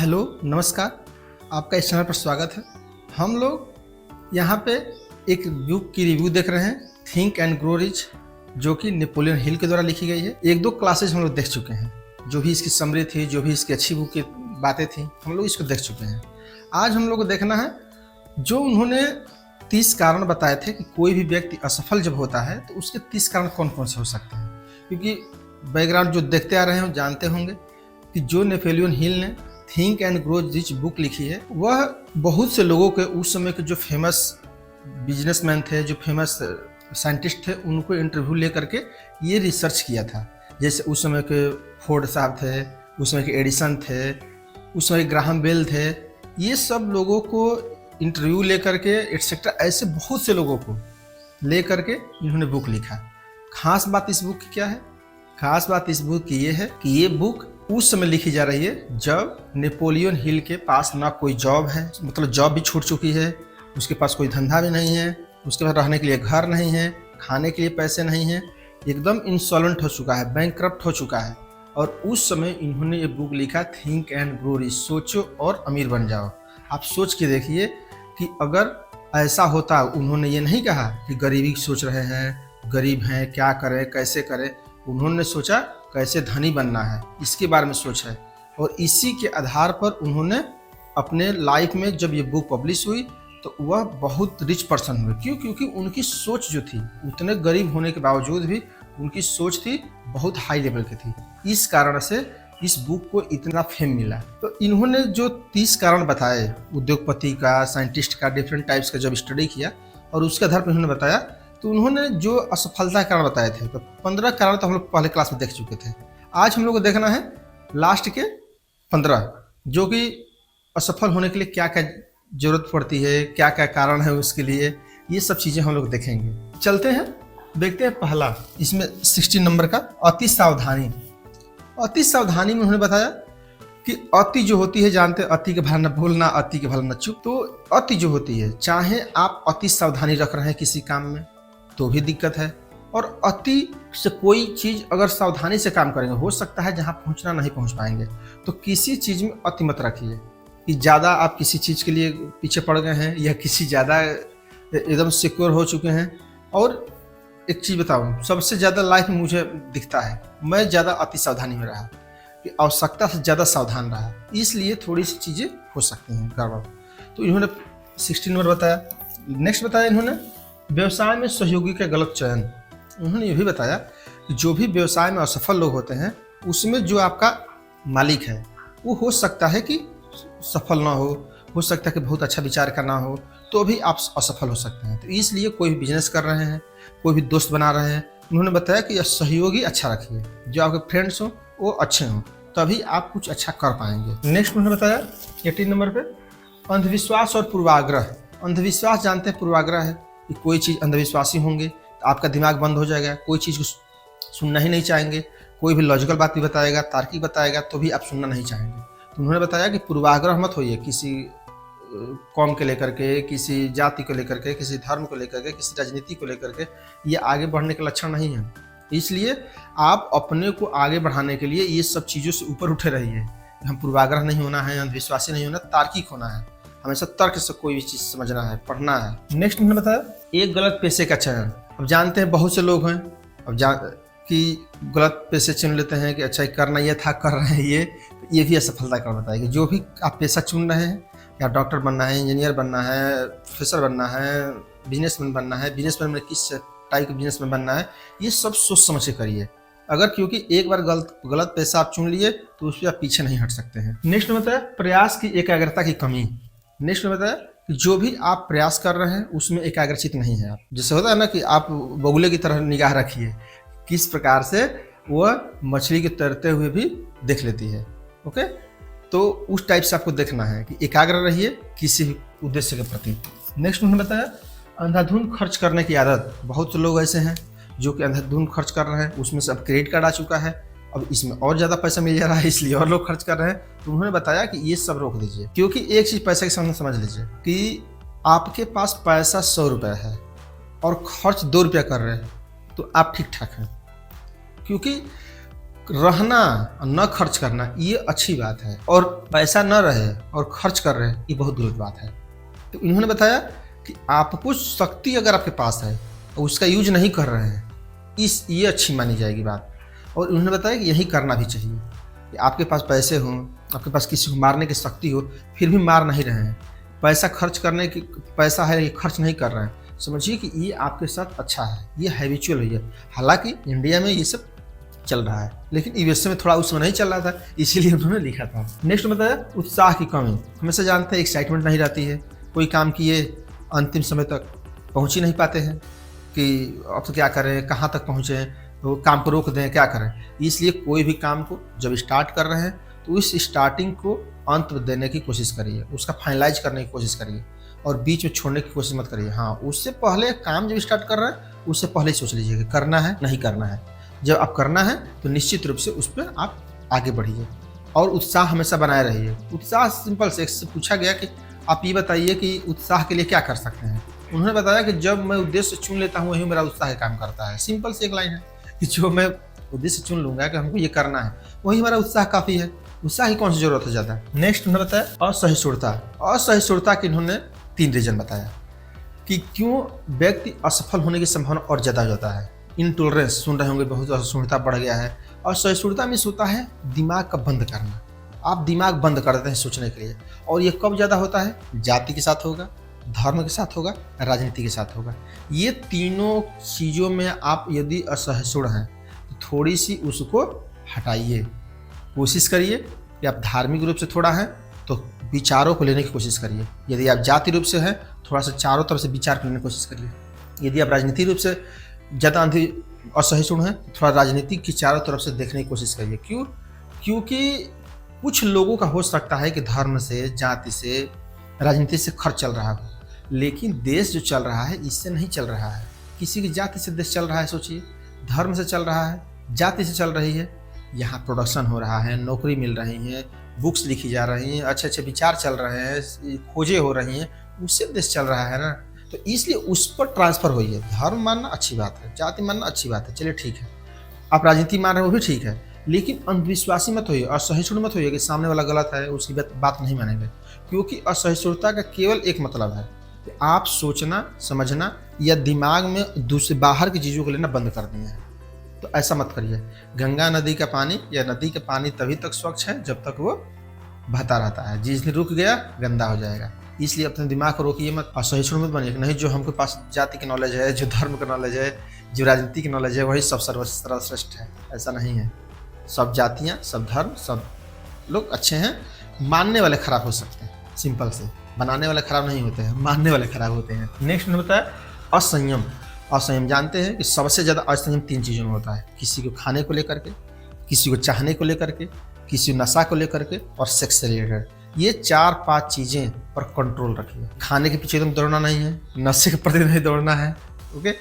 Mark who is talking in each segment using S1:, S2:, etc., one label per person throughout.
S1: Hello, नमस्कार। आपका इस चैनल पर स्वागत है। हम लोग यहाँ पे एक बुक की रिव्यू देख रहे हैं, थिंक एंड ग्रो रिच, जो कि नेपोलियन हिल के द्वारा लिखी गई है। एक दो क्लासेज हम लोग देख चुके हैं, जो भी इसकी समरी थी, जो भी इसकी अच्छी बुक की बातें थी, हम लोग इसको देख चुके हैं। आज हम लोग को देखना है जो उन्होंने 30 कारण बताए थे कि कोई भी व्यक्ति असफल जब होता है तो उसके 30 कारण कौन कौन से हो सकते हैं। क्योंकि बैकग्राउंड जो देखते आ रहे हैं जानते होंगे कि जो नेपोलियन हिल ने think and grow rich book लिखी है, वह बहुत से लोगों के उस समय के जो फेमस बिजनेसमैन थे, जो फेमस साइंटिस्ट थे, उनको इंटरव्यू ले करके ये रिसर्च किया था। जैसे उस समय के फोर्ड साहब थे, उस समय के एडिसन थे, उस समय ग्राहम बेल थे। ये सब लोगों को इंटरव्यू ले करके एटसेट्रा, ऐसे बहुत से लोगों को ले करके इन्होंने बुक लिखा। खास बात इस बुक की क्या है? खास बात इस बुक की ये है कि ये बुक उस समय लिखी जा रही है जब नेपोलियन हिल के पास ना कोई जॉब है, मतलब जॉब भी छूट चुकी है, उसके पास कोई धंधा भी नहीं है, उसके पास रहने के लिए घर नहीं है, खाने के लिए पैसे नहीं है, एकदम इंसॉल्वेंट हो चुका है, बैंकक्रप्ट हो चुका है। और उस समय इन्होंने ये बुक लिखा, थिंक एंड ग्रो रिच, सोचो और अमीर बन जाओ। आप सोच के देखिए कि अगर ऐसा होता, उन्होंने ये नहीं कहा कि गरीबी सोच रहे हैं, गरीब हैं, क्या करें, कैसे करें। उन्होंने सोचा कैसे धनी बनना है, इसके बारे में सोचा है। और इसी के आधार पर उन्होंने अपने लाइफ में जब ये बुक पब्लिश हुई तो वह बहुत रिच पर्सन हुए। क्यों? क्योंकि उनकी सोच जो थी, उतने गरीब होने के बावजूद भी उनकी सोच थी बहुत हाई लेवल की थी। इस कारण से इस बुक को इतना फेम मिला। तो इन्होंने जो 30 कारण बताए, उद्योगपति का, साइंटिस्ट का, डिफरेंट टाइप्स का जब स्टडी किया और उसके आधार पर उन्होंने बताया, तो उन्होंने जो असफलता कारण बताए थे, तो 15 कारण तो हम लोग पहले क्लास में देख चुके थे। आज हम लोग को देखना है लास्ट के 15, जो कि असफल होने के लिए क्या क्या जरूरत पड़ती है, क्या क्या कारण है उसके लिए, ये सब चीज़ें हम लोग देखेंगे। चलते हैं, देखते हैं पहला, इसमें 16 नंबर का, अति सावधानी। अति सावधानी में उन्होंने बताया कि अति जो होती है, जानते हैं, अति के भला न बोलना, अति के भला न चुप। तो अति जो होती है, चाहे आप अति सावधानी रख रहे हैं किसी काम में तो भी दिक्कत है, और अति से कोई चीज़ अगर सावधानी से काम करेंगे, हो सकता है जहाँ पहुँचना नहीं पहुँच पाएंगे। तो किसी चीज़ में अति मत रखिए कि ज़्यादा आप किसी चीज़ के लिए पीछे पड़ गए हैं या किसी ज़्यादा एकदम सिक्योर हो चुके हैं। और एक चीज़ बताऊँ, सबसे ज़्यादा लाइफ में मुझे दिखता है, मैं ज़्यादा अति सावधानी में रहा कि आवश्यकता से ज़्यादा सावधान रहा, इसलिए थोड़ी सी चीज़ें हो सकती हैं गड़बड़। तो इन्होंने 16 नंबर बताया। नेक्स्ट बताया इन्होंने व्यवसाय में सहयोगी का गलत चयन। उन्होंने ये भी बताया कि जो भी व्यवसाय में असफल लोग होते हैं, उसमें जो आपका मालिक है वो हो सकता है कि सफल ना हो सकता है कि बहुत अच्छा विचार का ना हो, तो भी आप असफल हो सकते हैं। तो इसलिए कोई भी बिजनेस कर रहे हैं, कोई भी दोस्त बना रहे हैं, उन्होंने बताया कि सहयोगी अच्छा रखिए, जो आपके फ्रेंड्स हों वो अच्छे हों, तभी आप कुछ अच्छा कर पाएंगे। नेक्स्ट उन्होंने बताया 18 नंबर पे, अंधविश्वास और पूर्वाग्रह। अंधविश्वास जानते हैं, पूर्वाग्रह है कि कोई चीज़ अंधविश्वासी होंगे तो आपका दिमाग बंद हो जाएगा, कोई चीज़ को सुनना ही नहीं चाहेंगे। कोई भी लॉजिकल बात भी बताएगा, तार्किक बताएगा, तो भी आप सुनना नहीं चाहेंगे। तो उन्होंने बताया कि पूर्वाग्रह मत होइए, किसी कौम के लेकर के, किसी जाति को लेकर के, किसी धर्म को लेकर के, किसी राजनीति को लेकर के, ये आगे बढ़ने के लक्षण नहीं है। इसलिए आप अपने को आगे बढ़ाने के लिए ये सब चीज़ों से ऊपर उठे रहिए। हम पूर्वाग्रह नहीं होना है, अंधविश्वासी नहीं होना, तार्किक होना है, हमेशा तर्क से कोई भी चीज़ समझना है, पढ़ना है। नेक्स्ट उन्होंने बताया एक गलत पेशे का चयन। अब जानते हैं बहुत से लोग हैं अब कि गलत पेशे चुन लेते हैं कि अच्छा करना ये था, कर रहे हैं ये भी असफलता का बताया कि जो भी आप पेशा चुन रहे हैं, या डॉक्टर बनना है, इंजीनियर बनना है, प्रोफेसर बनना है, बिजनेसमैन बनना है, बिजनेसमैन में किस टाइप का बिजनेसमैन बनना है, ये सब सोच समझ के करिए। अगर क्योंकि एक बार गलत पैसा आप चुन लिए तो उस पर आप पीछे नहीं हट सकते हैं। नेक्स्ट में बताया प्रयास की एकाग्रता की कमी। नेक्स्ट में बताया कि जो भी आप प्रयास कर रहे हैं उसमें एकाग्रचित नहीं है आप। जैसे होता है ना कि आप बगुले की तरह निगाह रखिए, किस प्रकार से वह मछली के तैरते हुए भी देख लेती है। ओके, तो उस टाइप से आपको देखना है कि एकाग्र रहिए किसी उद्देश्य के प्रति। नेक्स्ट उन्होंने बताया अंधाधुंध खर्च करने की आदत। बहुत से लोग ऐसे हैं जो कि अंधाधुंध खर्च कर रहे हैं, उसमें से अब क्रेडिट कार्ड आ चुका है, अब इसमें और ज़्यादा पैसा मिल जा रहा है, इसलिए और लोग खर्च कर रहे हैं। तो उन्होंने बताया कि ये सब रोक दीजिए, क्योंकि एक चीज़ पैसे के सामने समझ लीजिए कि आपके पास पैसा 100 रुपये है और खर्च 2 रुपया कर रहे हैं, तो आप ठीक ठाक हैं। क्योंकि रहना और न खर्च करना ये अच्छी बात है, और पैसा न रहे और खर्च कर रहे हैं ये बहुत गलत बात है। तो इन्होंने बताया कि आपको शक्ति अगर आपके पास है और उसका यूज नहीं कर रहे हैं, ये अच्छी मानी जाएगी बात। और उन्होंने बताया कि यही करना भी चाहिए कि आपके पास पैसे हों, आपके पास किसी को मारने की शक्ति हो, फिर भी मार नहीं रहे हैं, पैसा खर्च करने की पैसा है ये खर्च नहीं कर रहे हैं, समझिए कि ये आपके साथ अच्छा है, ये हैबिचुअल हुई है। हालांकि इंडिया में ये सब चल रहा है, लेकिन यूएसए में थोड़ा उस समय नहीं चल रहा था, इसीलिए उन्होंने लिखा था। नेक्स्ट बताया उत्साह की कमी। हमेशा जानते हैं एक्साइटमेंट नहीं रहती है, कोई काम किए अंतिम समय तक पहुँच ही नहीं पाते हैं कि अब तो क्या करें, कहाँ तक पहुँचे, तो काम को रोक दें, क्या करें। इसलिए कोई भी काम को जब स्टार्ट कर रहे हैं तो इस स्टार्टिंग को अंत देने की कोशिश करिए, उसका फाइनलाइज करने की कोशिश करिए, और बीच में छोड़ने की कोशिश मत करिए। हाँ, उससे पहले काम जब स्टार्ट कर रहे हैं उससे पहले सोच लीजिए कि करना है नहीं करना है। जब आप करना है तो निश्चित रूप से उस पर आप आगे बढ़िए और उत्साह हमेशा बनाए रहिए। उत्साह सिंपल से पूछा गया कि आप ये बताइए कि उत्साह के लिए क्या कर सकते हैं। उन्होंने बताया कि जब मैं उद्देश्य चुन लेता हूँ वही मेरा उत्साह काम करता है। सिंपल से एक लाइन है कि जो मैं उद्देश्य चुन लूंगा कि हमको ये करना है वही हमारा उत्साह काफ़ी है, उत्साह की कौन सी जरूरत है ज़्यादा। नेक्स्ट उन्होंने बताया असहिष्णुता। असहिष्णुता के इन्होंने 3 रीजन बताया कि क्यों व्यक्ति असफल होने की संभावना और ज़्यादा हो जाता है। इनटॉलरेंस सुन रहे होंगे, बहुत असहिष्णुता बढ़ गया है। असहिष्णुता में होता है दिमाग का बंद करना, आप दिमाग बंद कर देते हैं सोचने के लिए। और ये कब ज़्यादा होता है? जाति के साथ होगा, धर्म के साथ होगा, राजनीति के साथ होगा। ये तीनों चीज़ों में आप यदि असहिष्णु हैं तो थोड़ी सी उसको हटाइए, कोशिश करिए कि आप धार्मिक रूप से थोड़ा हैं तो विचारों को लेने की कोशिश करिए। यदि आप जाति रूप से हैं थोड़ा सा चारों तरफ से विचार को लेने की कोशिश करिए। यदि आप राजनीति रूप से ज़्यादा असहिष्णु हैं तो थोड़ा राजनीति की चारों तरफ से देखने की कोशिश करिए। क्यों? क्योंकि कुछ लोगों का हो सकता है कि धर्म से, जाति से, राजनीति से खर्च चल रहा हो, लेकिन देश जो चल रहा है इससे नहीं चल रहा है। किसी की जाति से देश चल रहा है, सोचिए, धर्म से चल रहा है, जाति से चल रही है। यहाँ प्रोडक्शन हो रहा है, नौकरी मिल रही है, बुक्स लिखी जा रही हैं, अच्छे अच्छे विचार चल रहे हैं, खोजें हो रही हैं, उससे देश चल रहा है ना। तो इसलिए उस पर ट्रांसफर होइए। धर्म मानना अच्छी बात है, जाति मानना अच्छी बात है, चलिए ठीक है। आप राजनीति मान रहे हो वो भी ठीक है, लेकिन अंधविश्वासी मत होइए, असहिष्णु मत होइए कि सामने वाला गलत है उसकी बात नहीं मानेंगे। क्योंकि असहिष्णुता का केवल एक मतलब है कि आप सोचना, समझना या दिमाग में दूसरे बाहर की चीज़ों को लेना बंद कर दिए हैं। तो ऐसा मत करिए। गंगा नदी का पानी या नदी का पानी तभी तक स्वच्छ है जब तक वो बहता रहता है, जिस दिन रुक गया गंदा हो जाएगा। इसलिए अपने दिमाग को रोकिए मत, असहिष्णु मत बनिए। नहीं, जो हमके पास जाति की नॉलेज है, जो धर्म का नॉलेज है, जो राजनीति की नॉलेज है, वही सब सर्वश्रेष्ठ है। ऐसा नहीं है। सब जातियाँ, सब धर्म, सब लोग अच्छे हैं। मानने वाले खराब हो सकते हैं, सिंपल से। बनाने वाले खराब नहीं होते हैं, मानने वाले खराब होते हैं। नेक्स्ट उन्होंने बताया असंयम। असंयम जानते हैं कि सबसे ज़्यादा असंयम 3 चीज़ों में होता है। किसी को खाने को लेकर के, किसी को चाहने को लेकर के, किसी को नशा को लेकर के, और सेक्स से रिलेटेड। ये 4-5 चीज़ें पर कंट्रोल रखिए। खाने के पीछे तुम दौड़ना नहीं है, नशे के प्रति नहीं दौड़ना है, ओके,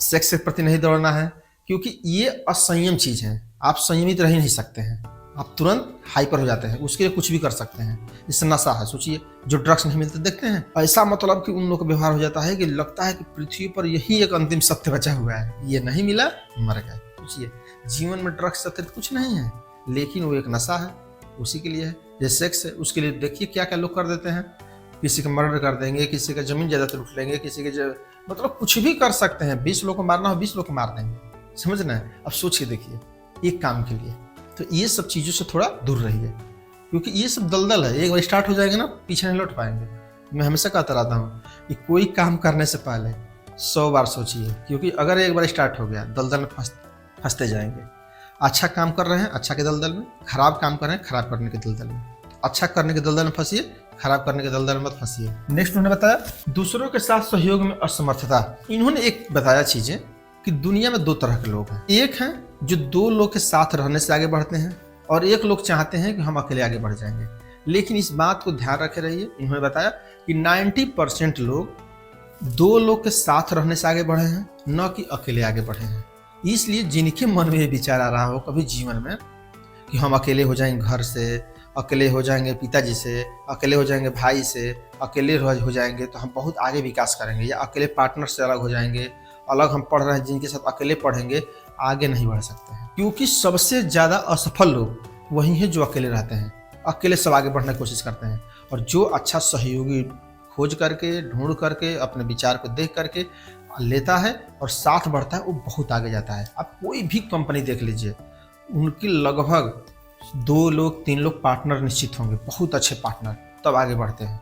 S1: सेक्स के प्रति नहीं दौड़ना है, क्योंकि ये असंयम चीज़ है। आप संयमित रह ही नहीं सकते हैं, आप तुरंत हाइपर हो जाते हैं। उसके लिए कुछ भी कर सकते हैं। जैसे नशा है, सोचिए, जो ड्रग्स नहीं मिलते देखते हैं, ऐसा मतलब कि उन लोगों का व्यवहार हो जाता है कि लगता है कि पृथ्वी पर यही एक अंतिम सत्य बचा हुआ है, ये नहीं मिला मर गए। सोचिए, जीवन में ड्रग्स से अतिरिक्त कुछ नहीं है, लेकिन वो एक नशा है, उसी के लिए है। जैसे सेक्स है, उसके लिए देखिए क्या क्या लोग कर देते हैं। किसी का मर्डर कर देंगे, किसी का जमीन जायदाद लूट लेंगे, किसी के मतलब कुछ भी कर सकते हैं। 20 लोग को मारना हो 20 लोग को मार देंगे, समझना है। अब सोचिए, देखिए, एक काम के लिए। तो ये सब चीज़ों से थोड़ा दूर रहिए, क्योंकि ये सब दलदल है। एक बार स्टार्ट हो जाएगा ना, पीछे नहीं लौट पाएंगे। मैं हमेशा कहता रहता हूँ कि कोई काम करने से पहले 100 बार सोचिए, क्योंकि अगर एक बार स्टार्ट हो गया दलदल में फंसते जाएंगे। अच्छा काम कर रहे हैं, अच्छा के दलदल में, खराब काम कर रहे हैं, खराब करने के दलदल में। अच्छा करने के दलदल में फंसिए, खराब करने के दलदल में मत फंसिए। नेक्स्ट उन्होंने बताया दूसरों के साथ सहयोग में असमर्थता। इन्होंने एक बताया चीज़ें कि दुनिया में 2 तरह के लोग हैं। एक हैं जो 2 लोग के साथ रहने से आगे बढ़ते हैं, और एक लोग चाहते हैं कि हम अकेले आगे बढ़ जाएंगे। लेकिन इस बात को ध्यान रखे रहिए, इन्होंने बताया कि 90% लोग 2 लोग के साथ रहने से आगे बढ़े हैं, न कि अकेले आगे बढ़े हैं। इसलिए जिनके मन में ये विचार आ रहा हो कभी जीवन में कि हम अकेले हो जाएंगे घर से, अकेले हो जाएंगे पिताजी से, अकेले हो जाएंगे भाई से, अकेले हो जाएंगे तो हम बहुत आगे विकास करेंगे, या अकेले पार्टनर से अलग हो जाएंगे, अलग हम पढ़ रहे हैं जिनके साथ अकेले पढ़ेंगे आगे नहीं बढ़ सकते हैं, क्योंकि सबसे ज़्यादा असफल लोग वही हैं जो अकेले रहते हैं। अकेले सब आगे बढ़ने की कोशिश करते हैं, और जो अच्छा सहयोगी खोज करके, ढूंढ करके, अपने विचार को देख करके लेता है और साथ बढ़ता है, वो बहुत आगे जाता है। आप कोई भी कंपनी देख लीजिए, उनकी लगभग 2 लोग 3 लोग पार्टनर निश्चित होंगे, बहुत अच्छे पार्टनर, तब आगे बढ़ते हैं।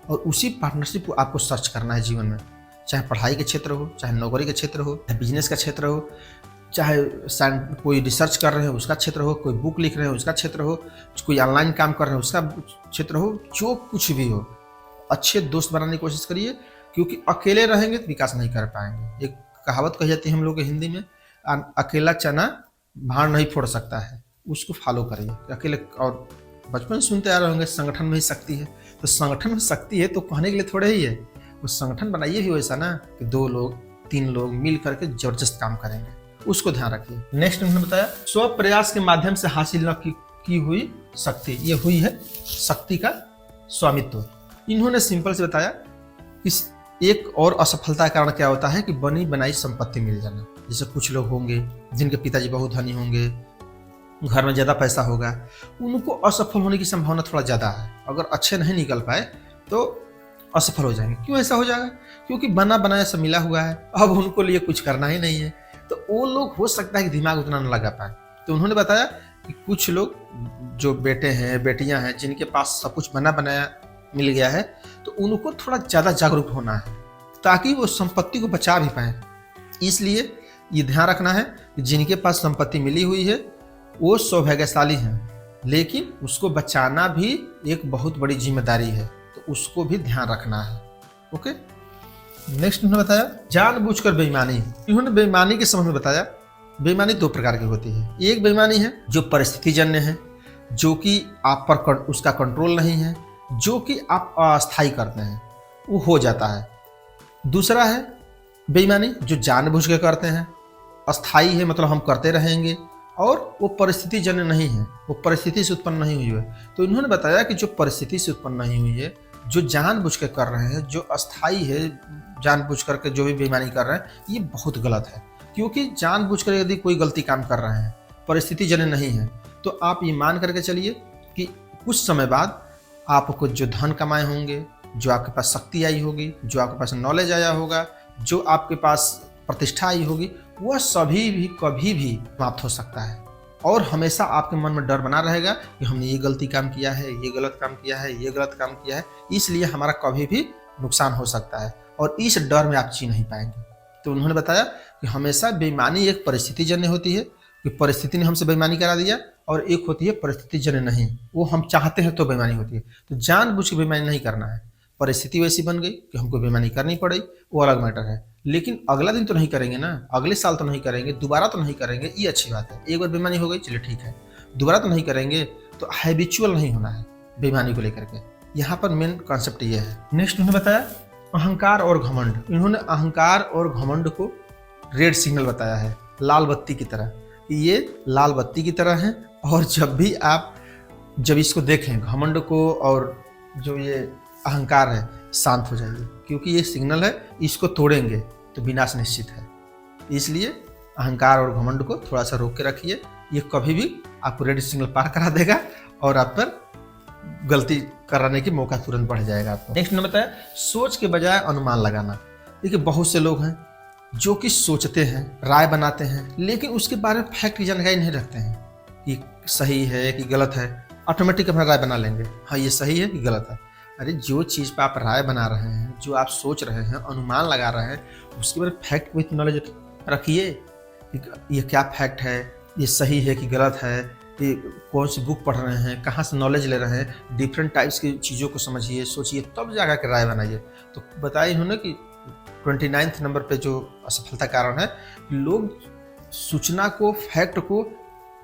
S1: और उसी पार्टनरशिप को आपको सर्च करना है जीवन में, चाहे पढ़ाई के क्षेत्र हो, चाहे नौकरी के क्षेत्र हो, चाहे बिजनेस का क्षेत्र हो, चाहे कोई रिसर्च कर रहे हो उसका क्षेत्र हो, कोई बुक लिख रहे हो उसका क्षेत्र हो, कोई ऑनलाइन काम कर रहे हो उसका क्षेत्र हो, जो कुछ भी हो, अच्छे दोस्त बनाने की कोशिश करिए, क्योंकि अकेले रहेंगे तो विकास नहीं कर पाएंगे। एक कहावत कही जाती है हम लोग के हिंदी में, अकेला चना भाड़ नहीं फोड़ सकता है, उसको फॉलो करिए अकेले। और बचपन से सुनते आ रहे होंगे संगठन में ही शक्ति है, तो संगठन में शक्ति है तो कहने के लिए थोड़े ही है, वो संगठन बनाइए भी वैसा ना कि 2 लोग 3 लोग मिल करके जबरदस्त काम करेंगे, उसको ध्यान रखिए। नेक्स्ट उन्होंने बताया स्व प्रयास के माध्यम से हासिल न की हुई शक्ति, ये हुई है शक्ति का स्वामित्व। इन्होंने सिंपल से बताया इस एक और असफलता का कारण क्या होता है कि बनी बनाई संपत्ति मिल जाना। जैसे कुछ लोग होंगे जिनके पिताजी बहुत धनी होंगे, घर में ज़्यादा पैसा होगा, उनको असफल होने की संभावना थोड़ा ज़्यादा है। अगर अच्छे नहीं निकल पाए तो असफल हो जाएंगे। क्यों ऐसा हो जाएगा? क्योंकि बना बनाया सब मिला हुआ है, अब उनको लिए कुछ करना ही नहीं है, तो वो लोग हो सकता है कि दिमाग उतना न लगा पाए। तो उन्होंने बताया कि कुछ लोग जो बेटे हैं, बेटियां हैं, जिनके पास सब कुछ बना बनाया मिल गया है, तो उनको थोड़ा ज़्यादा जागरूक होना है ताकि वो संपत्ति को बचा भी पाएँ। इसलिए ये ध्यान रखना है कि जिनके पास संपत्ति मिली हुई है वो सौभाग्यशाली हैं, लेकिन उसको बचाना भी एक बहुत बड़ी जिम्मेदारी है, तो उसको भी ध्यान रखना है। ओके, नेक्स्ट उन्होंने बताया जानबूझकर बेईमानी। इन्होंने बेईमानी के संबंध में बताया बेईमानी 2 प्रकार की होती है। एक बेईमानी है जो परिस्थितिजन्य है, जो कि आप पर उसका कंट्रोल नहीं है, जो कि आप अस्थायी करते हैं, वो हो जाता है। दूसरा है बेईमानी जो जानबूझ के करते हैं, अस्थायी है, मतलब हम करते रहेंगे, और वो परिस्थिति जन्य नहीं है, वो परिस्थिति से उत्पन्न नहीं हुई है। तो इन्होंने बताया कि जो परिस्थिति से उत्पन्न नहीं हुई है, जो जानबूझ के कर रहे हैं, जो अस्थायी है, जानबूझ करके जो भी बेईमानी कर रहे हैं, ये बहुत गलत है। क्योंकि जानबूझ कर यदि कोई गलती काम कर रहे हैं, परिस्थिति जन्य नहीं है, तो आप ये मान करके चलिए कि कुछ समय बाद आपको जो धन कमाए होंगे, जो आपके पास शक्ति आई होगी, जो आपके पास नॉलेज आया होगा, जो आपके पास प्रतिष्ठा आई होगी, वह सभी भी कभी भी समाप्त हो सकता है। और हमेशा आपके मन में डर बना रहेगा कि हमने ये गलती काम किया है, ये गलत काम किया है, ये गलत काम किया है, इसलिए हमारा कभी भी नुकसान हो सकता है, और इस डर में आप जी नहीं पाएंगे। तो उन्होंने बताया कि हमेशा बेईमानी एक परिस्थिति जन्य होती है कि परिस्थिति ने हमसे बेईमानी करा दिया, और एक होती है परिस्थिति जन्य नहीं, वो हम चाहते हैं तो बेईमानी होती है। तो जानबूझ के बेईमानी नहीं करना है। परिस्थिति वैसी बन गई कि हमको बेईमानी करनी पड़ी, वो अलग मैटर है, लेकिन अगला दिन तो नहीं करेंगे ना, अगले साल तो नहीं करेंगे, दोबारा तो नहीं करेंगे, ये अच्छी बात है। एक बार बेईमानी हो गई, चलिए ठीक है, दोबारा तो नहीं करेंगे, तो हैबिचुअल नहीं होना है बेईमानी को लेकर के। यहाँ पर मेन कॉन्सेप्ट ये है। नेक्स्ट उन्होंने बताया अहंकार और घमंड। इन्होंने अहंकार और घमंड को रेड सिग्नल बताया है, लाल बत्ती की तरह। ये लाल बत्ती की तरह है, और जब इसको देखें घमंड को और जो ये अहंकार है, शांत हो जाइए, क्योंकि ये सिग्नल है, इसको तोड़ेंगे तो विनाश निश्चित है। इसलिए अहंकार और घमंड को थोड़ा सा रोक के रखिए, ये कभी भी आपको रेड सिग्नल पार करा देगा और आप पर गलती कराने की मौका तुरंत बढ़ जाएगा आपको। नेक्स्ट ने बताया सोच के बजाय अनुमान लगाना। देखिए बहुत से लोग हैं जो कि सोचते हैं, राय बनाते हैं, लेकिन उसके बारे में फैक्ट की जानकारी नहीं रखते हैं कि सही है कि गलत है, ऑटोमेटिक अपना राय बना लेंगे, हाँ ये सही है कि गलत है। अरे जो चीज़ पर आप राय बना रहे हैं, जो आप सोच रहे हैं, अनुमान लगा रहे हैं, उसके बारे में फैक्ट विथ नॉलेज रखिए। ये क्या फैक्ट है, ये सही है कि गलत है, ये कौन सी बुक पढ़ रहे हैं, कहाँ से नॉलेज ले रहे हैं, डिफरेंट टाइप्स की चीज़ों को समझिए, सोचिए, तब जाकर के राय बनाइए। तो बताया इन्होंने कि 29 नंबर पे जो असफलता कारण है, लोग सूचना को, फैक्ट को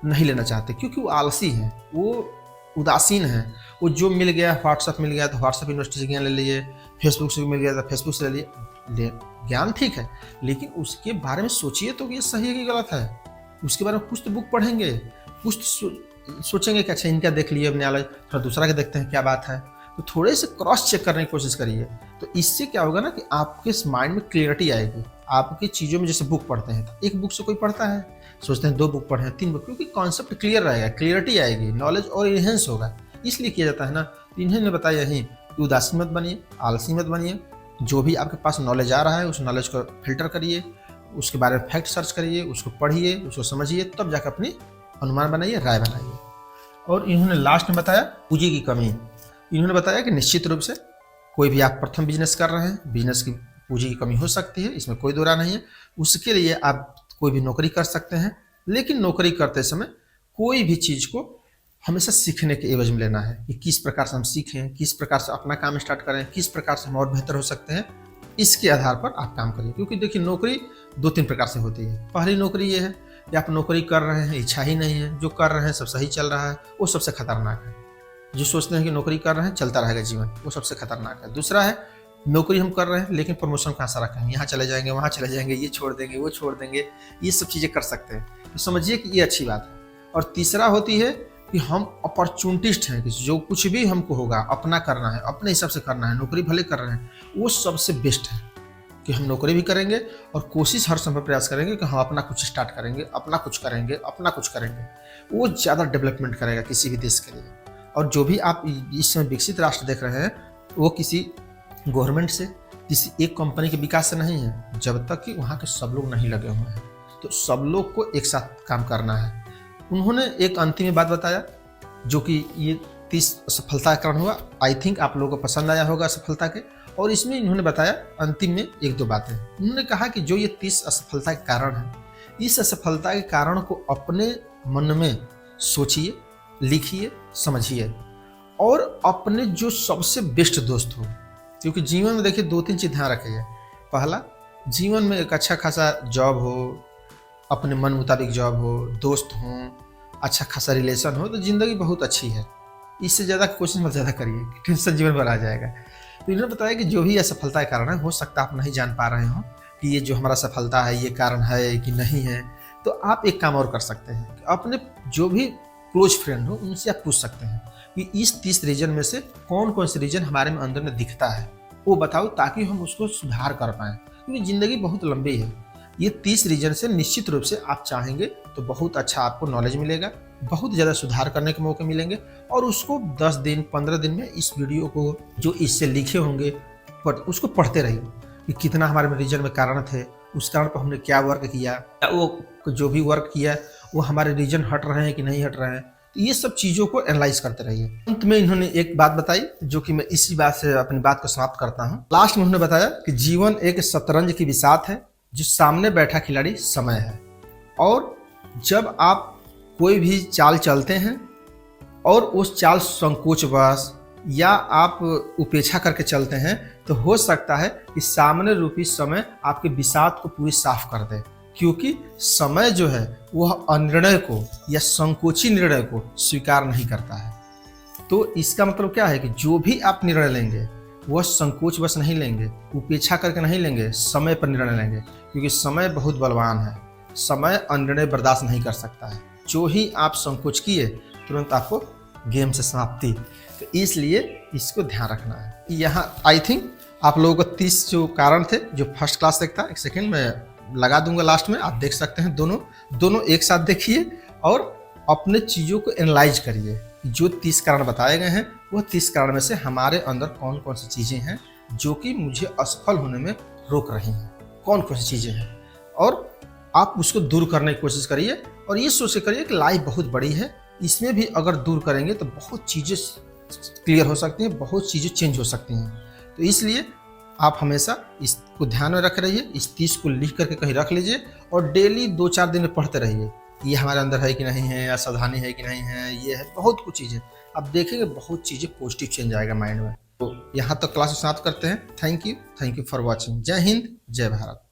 S1: नहीं लेना चाहते, क्योंकि वो आलसी हैं, वो उदासीन है। वो जो मिल गया, व्हाट्सएप मिल गया तो व्हाट्सएप यूनिवर्सिटी से ज्ञान ले लिए, फेसबुक से मिल गया तो फेसबुक से ले लिए। ज्ञान ठीक है, लेकिन उसके बारे में सोचिए तो कि ये सही है कि गलत है। उसके बारे में कुछ तो बुक पढ़ेंगे, कुछ तो सोचेंगे कि अच्छा इनका देख लिए, अपने अलग थोड़ा दूसरा के देखते हैं क्या बात है। तो तो थोड़े से क्रॉस चेक करने की कोशिश करिए। तो इससे क्या होगा ना कि आपके माइंड में क्लियरिटी आएगी। आपकी चीज़ों में जैसे बुक पढ़ते हैं, तो एक बुक से कोई पढ़ता है, सोचते हैं 2 बुक पढ़े हैं, 3 बुक, क्योंकि कॉन्सेप्ट क्लियर रहेगा, क्लियरिटी आएगी, नॉलेज और इनहेंस होगा, इसलिए किया जाता है ना। तो इन्होंने बताया यही कि उदासी मत बनिए, आलसी मत बनिए। जो भी आपके पास नॉलेज आ रहा है उस नॉलेज को फिल्टर करिए, उसके बारे में फैक्ट सर्च करिए, उसको पढ़िए, उसको समझिए, तब जाकर अपनी अनुमान बनाइए, राय बनाइए। और इन्होंने लास्ट में बताया पूंजी की कमी। इन्होंने बताया कि निश्चित रूप से कोई भी आप प्रथम बिजनेस कर रहे हैं, बिजनेस की पूंजी की कमी हो सकती है, इसमें कोई दो राय नहीं है। उसके लिए आप कोई भी नौकरी कर सकते हैं, लेकिन नौकरी करते समय कोई भी चीज़ को हमेशा सीखने के एवज में लेना है कि किस प्रकार से हम सीखें, किस प्रकार से अपना काम स्टार्ट करें, किस प्रकार से हम और बेहतर हो सकते हैं। इसके आधार पर आप काम करिए, क्योंकि देखिए नौकरी 2-3 प्रकार से होती है। पहली नौकरी ये है कि आप नौकरी कर रहे हैं, इच्छा ही नहीं है, जो कर रहे हैं सब सही चल रहा है, वो सबसे खतरनाक है। जो सोचते हैं कि नौकरी कर रहे हैं चलता रहेगा जीवन, वो सबसे खतरनाक है। दूसरा है नौकरी हम कर रहे हैं लेकिन प्रमोशन का आशा रखेंगे, यहाँ चले जाएंगे, वहाँ चले जाएंगे, ये छोड़ देंगे, वो छोड़ देंगे, ये सब चीज़ें कर सकते हैं, तो समझिए कि ये अच्छी बात है। और तीसरा होती है कि हम अपॉर्चुनिटिस्ट हैं, कि जो कुछ भी हमको होगा अपना करना है, अपने हिसाब से करना है, नौकरी भले कर रहे हैं, वो सबसे बेस्ट है कि हम नौकरी भी करेंगे और कोशिश हर समय प्रयास करेंगे कि हम अपना कुछ स्टार्ट करेंगे, अपना कुछ करेंगे, अपना कुछ करेंगे। वो ज़्यादा डेवलपमेंट करेगा किसी भी देश के लिए। और जो भी आप इस समय विकसित राष्ट्र देख रहे हैं, वो किसी गवर्नमेंट से, किसी एक कंपनी के विकास से नहीं है, जब तक कि वहाँ के सब लोग नहीं लगे हुए हैं। तो सब लोग को एक साथ काम करना है। उन्होंने एक अंतिम में बात बताया, जो कि ये 30 सफलता का कारण हुआ। आई थिंक आप लोगों को पसंद आया होगा सफलता के। और इसमें इन्होंने बताया अंतिम में 1-2 बातें। उन्होंने कहा कि जो ये 30 असफलता के कारण है, इस असफलता के कारण को अपने मन में सोचिए, लिखिए, समझिए, और अपने जो सबसे बेस्ट दोस्त हो। क्योंकि जीवन में देखिए 2-3 चीज़ ध्यान रखिए। पहला, जीवन में एक अच्छा खासा जॉब हो, अपने मन मुताबिक जॉब हो, दोस्त हों, अच्छा खासा रिलेशन हो, तो ज़िंदगी बहुत अच्छी है। इससे ज़्यादा कोशिश मत ज़्यादा करिए, टेंशन जीवन भर आ जाएगा। तो इन्होंने बताया कि जो भी असफलता के कारण है, हो सकता है आप नहीं जान पा रहे हो कि ये जो हमारा सफलता है ये कारण है कि नहीं है। तो आप एक काम और कर सकते हैं कि अपने जो भी क्लोज फ्रेंड हो उनसे आप पूछ सकते हैं कि इस 30 रीजन में से कौन कौन से रीजन हमारे में अंदर में दिखता है, वो बताओ, ताकि हम उसको सुधार कर पाएँ। क्योंकि ज़िंदगी बहुत लंबी है। ये 30 रीजन से निश्चित रूप से आप चाहेंगे तो बहुत अच्छा आपको नॉलेज मिलेगा, बहुत ज़्यादा सुधार करने के मौके मिलेंगे। और उसको 10 दिन 15 दिन में इस वीडियो को जो इससे लिखे होंगे उसको पढ़ते रहिए कि कितना हमारे में रीजन में कारण थे, उस कारण पर हमने क्या वर्क किया, वो जो भी वर्क किया वो हमारे रीजन हट रहे हैं कि नहीं हट रहे हैं। तो ये सब चीज़ों को एनालाइज करते रहिए। अंत में इन्होंने एक बात बताई, जो कि मैं इसी बात से अपनी बात को समाप्त करता हूँ। लास्ट में उन्होंने बताया कि जीवन एक शतरंज की बिसात है, जो सामने बैठा खिलाड़ी समय है। और जब आप कोई भी चाल चलते हैं और उस चाल संकोचवश या आप उपेक्षा करके चलते हैं, तो हो सकता है कि सामने रूपी समय आपके बिसात को पूरी साफ कर दे। क्योंकि समय जो है वह अनिर्णय को या संकोची निर्णय को स्वीकार नहीं करता है। तो इसका मतलब क्या है कि जो भी आप निर्णय लेंगे वह संकोच बस नहीं लेंगे, उपेक्षा करके नहीं लेंगे, समय पर निर्णय लेंगे। क्योंकि समय बहुत बलवान है, समय अनिर्णय बर्दाश्त नहीं कर सकता है। जो ही आप संकोच किए तुरंत आपको गेम से समाप्ति। तो इसलिए इसको ध्यान रखना है। यहाँ आई थिंक आप लोगों को 30 जो कारण थे, जो फर्स्ट क्लास देखता, एक सेकेंड में लगा दूंगा लास्ट में, आप देख सकते हैं। दोनों एक साथ देखिए और अपने चीज़ों को एनालाइज करिए। जो 30 कारण बताए गए हैं, वह 30 कारण में से हमारे अंदर कौन कौन सी चीज़ें हैं जो कि मुझे असफल होने में रोक रही हैं, कौन कौन सी चीज़ें हैं, और आप उसको दूर करने की कोशिश करिए। और ये सोच करिए कि लाइफ बहुत बड़ी है, इसमें भी अगर दूर करेंगे तो बहुत चीज़ें क्लियर हो सकती हैं, बहुत चीज़ें चेंज हो सकती हैं। तो इसलिए आप हमेशा इसको ध्यान में रख रहिए, इस 30 को लिख करके कहीं रख लीजिए और डेली 2-4 दिन में पढ़ते रहिए। ये हमारे अंदर है कि नहीं है, असावधानी है कि नहीं है, ये है, बहुत कुछ चीज़ें आप देखेंगे, बहुत चीज़ें पॉजिटिव चेंज आएगा माइंड में। तो यहाँ तक क्लास समाप्त करते हैं। Thank you for watching. जय हिंद, जय भारत।